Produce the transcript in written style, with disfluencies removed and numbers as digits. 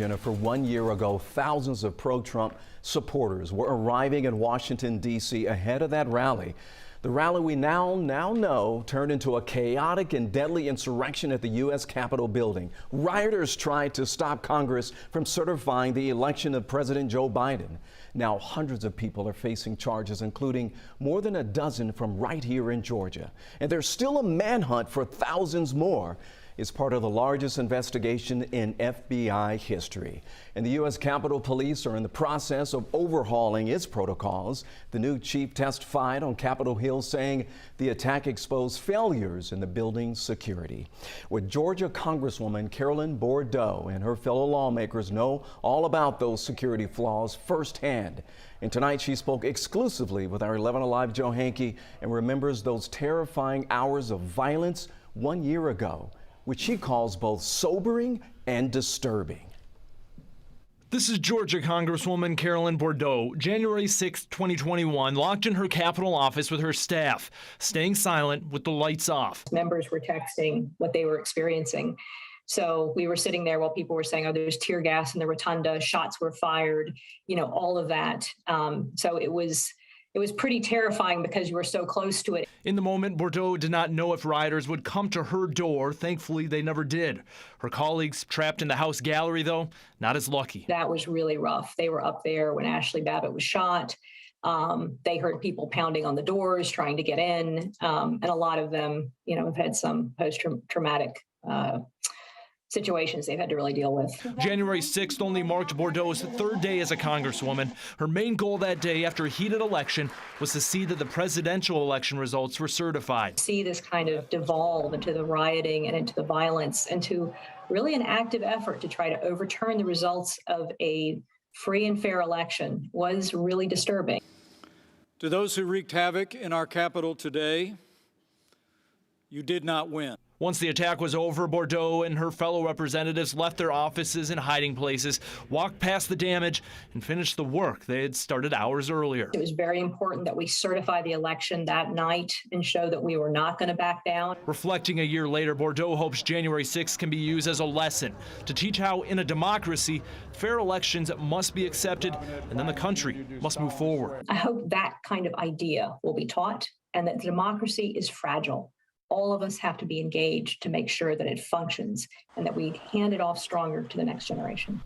Jennifer, 1 year ago, thousands of pro-Trump supporters were arriving in Washington, D.C. ahead of that rally. The rally we now know turned into a chaotic and deadly insurrection at the U.S. Capitol building. Rioters tried to stop Congress from certifying the election of President Joe Biden. Now hundreds of people are facing charges, including more than a dozen from right here in Georgia. And there's still a manhunt for thousands more. It's part of the largest investigation in FBI history. And the U.S. Capitol Police are in the process of overhauling its protocols. The new chief testified on Capitol Hill, saying the attack exposed failures in the building's security. With Georgia Congresswoman Carolyn Bourdeaux and her fellow lawmakers know all about those security flaws firsthand. And tonight she spoke exclusively with our 11 Alive Joe Hankey and remembers those terrifying hours of violence 1 year ago, which she calls both sobering and disturbing. This is Georgia Congresswoman Carolyn Bourdeaux, January 6, 2021, locked in her Capitol office with her staff, staying silent with the lights off. Members were texting what they were experiencing. So we were sitting there while people were saying, oh, there's tear gas in the rotunda, shots were fired, all of that. So it was pretty terrifying because you were so close to it. In the moment, Bourdeaux did not know if rioters would come to her door. Thankfully, they never did. Her colleagues trapped in the House gallery, though, not as lucky. That was really rough. They were up there when Ashley Babbitt was shot. They heard people pounding on the doors, trying to get in. And a lot of them, have had some post-traumatic situations they've had to really deal with. January 6th only marked Bourdeaux's third day as a congresswoman. Her main goal that day after a heated election was to see that the presidential election results were certified. See this kind of devolve into the rioting and into the violence, into really an active effort to try to overturn the results of a free and fair election was really disturbing. To those who wreaked havoc in our Capitol today, you did not win. Once the attack was over, Bourdeaux and her fellow representatives left their offices and hiding places, walked past the damage, and finished the work they had started hours earlier. It was very important that we certify the election that night and show that we were not going to back down. Reflecting a year later, Bourdeaux hopes January 6th can be used as a lesson to teach how, in a democracy, fair elections must be accepted, and then the country must move forward. I hope that kind of idea will be taught, and that democracy is fragile. All of us have to be engaged to make sure that it functions and that we hand it off stronger to the next generation.